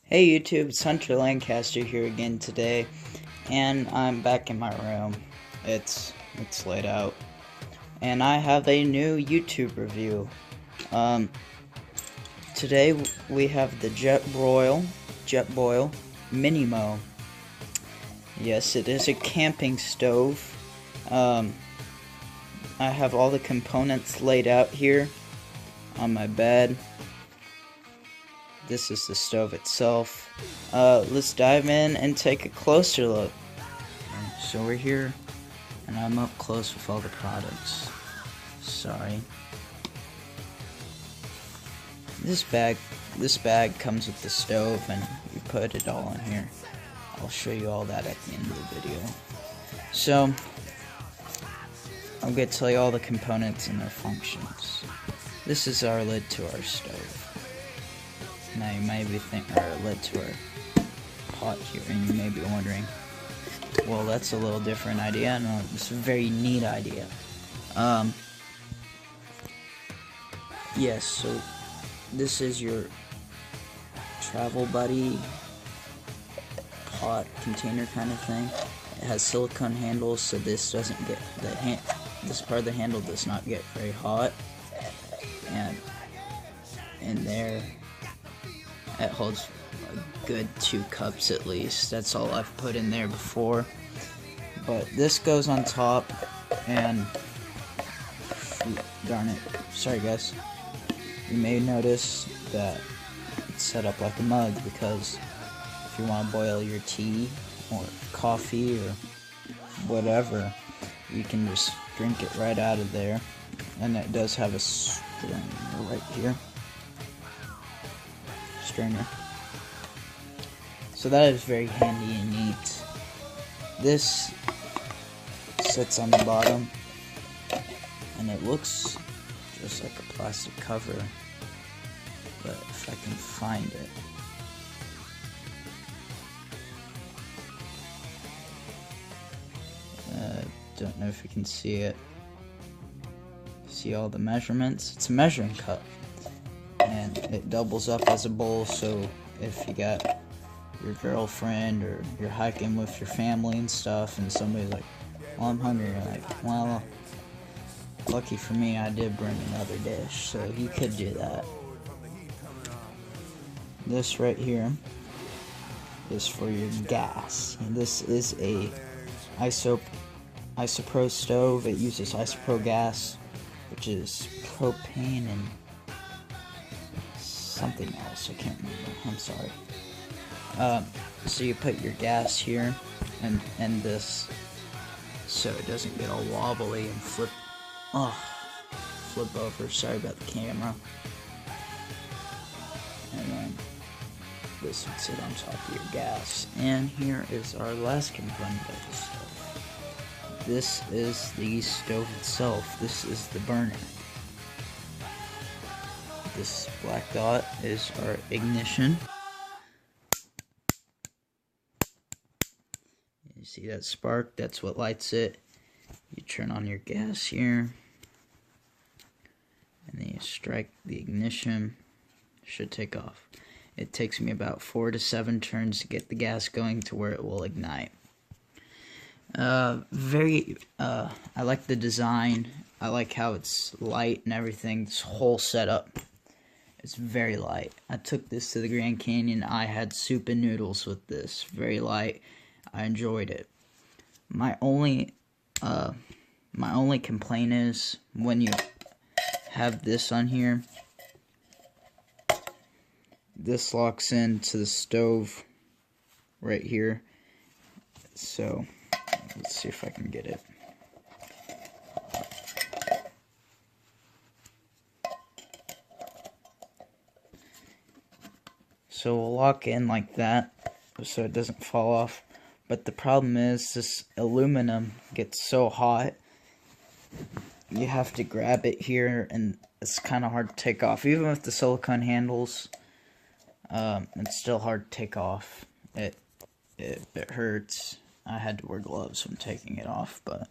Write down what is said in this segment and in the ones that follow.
Hey YouTube, it's Hunter Lancaster here again today, and I'm back in my room. It's laid out, and I have a new YouTube review. Today we have the Jetboil minimo. Yes, it is a camping stove. I have all the components laid out here on my bed. This is the stove itself. Let's dive in and take a closer look. So we're here, and I'm up close with all the products. Sorry. This bag comes with the stove, and you put it all in here. I'll show you all that at the end of the video. So I'm going to tell you all the components and their functions. This is our lid to our stove. Now you may be thinking, or lid to our pot here, and you may be wondering, well, that's a little different idea. No, it's a very neat idea. Yes, so this is your travel buddy pot container kind of thing. It has silicone handles, so this doesn't get this part of the handle does not get very hot, and in there it holds a good 2 cups at least. That's all I've put in there before. But this goes on top, and darn it, sorry guys. You may notice that it's set up like a mug, because if you want to boil your tea or coffee or whatever, you can just drink it right out of there. And it does have a strainer right here. Strainer. So that is very handy and neat. This sits on the bottom, and it looks just like a plastic cover, but if I can find it. Don't know if you can see it. See all the measurements? It's a measuring cup, and it doubles up as a bowl, so if you got your girlfriend or you're hiking with your family and stuff, and somebody's like, well, I'm hungry, you're like, well, lucky for me, I did bring another dish, so you could do that. This right here is for your gas, and this is a isopro stove. It uses isopro gas, which is propane and something else, I can't remember, I'm sorry. So you put your gas here, and this, so it doesn't get all wobbly and flip over, sorry about the camera. And then this would sit on top of your gas. And here is our last component of the stove. This is the stove itself. This is the burner. This black dot is our ignition. You see that spark? That's what lights it. You turn on your gas here, and then you strike the ignition. It should take off. It takes me about 4 to 7 turns to get the gas going to where it will ignite. I like the design. I like how it's light and everything. This whole setup is very light. I took this to the Grand Canyon. I had soup and noodles with this. Very light. I enjoyed it. My only complaint is when you have this on here, this locks into the stove right here. So let's see if I can get it. So we'll lock in like that so it doesn't fall off. But the problem is this aluminum gets so hot, you have to grab it here, and it's kind of hard to take off. Even with the silicone handles, it's still hard to take off. It hurts. I had to wear gloves when taking it off, but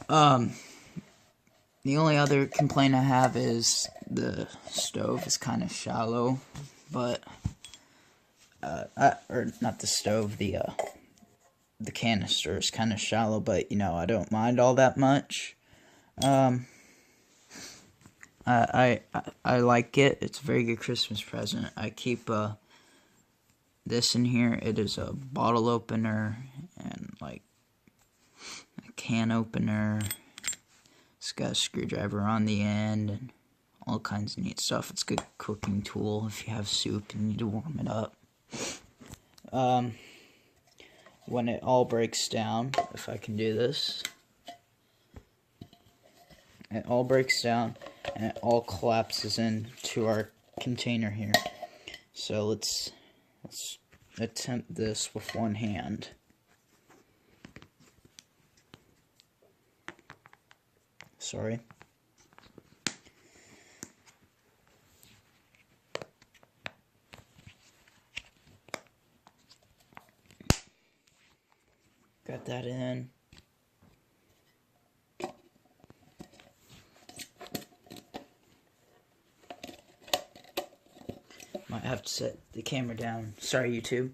the only other complaint I have is the stove is kind of shallow, but or not the stove, the canister is kind of shallow, but you know, I don't mind all that much. I like it. It's a very good Christmas present. I keep this in here. It is a bottle opener and like a can opener. It's got a screwdriver on the end and all kinds of neat stuff. It's a good cooking tool if you have soup and need to warm it up. When it all breaks down, if I can do this, it all breaks down and it all collapses into our container here. So let's attempt this with one hand. Sorry. Got that in. Might have to set the camera down. Sorry, YouTube.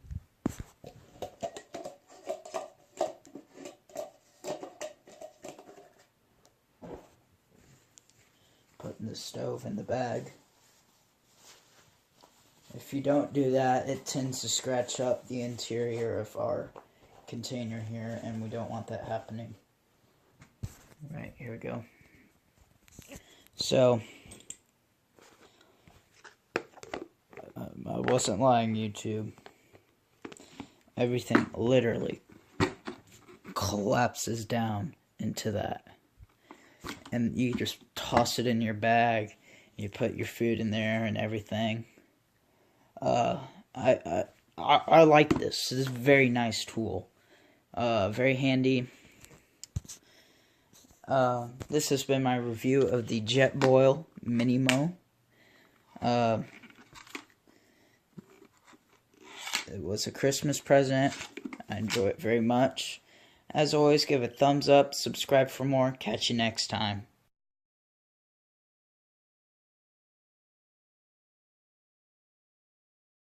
Putting the stove in the bag. If you don't do that, it tends to scratch up the interior of our container here, and we don't want that happening. Right, here we go. So, I wasn't lying, YouTube. Everything literally collapses down into that. And you just toss it in your bag. You put your food in there and everything. I like this. This is a very nice tool. Very handy. This has been my review of the Jetboil minimo. It was a Christmas present. I enjoy it very much. As always, give it a thumbs up, subscribe for more. Catch you next time.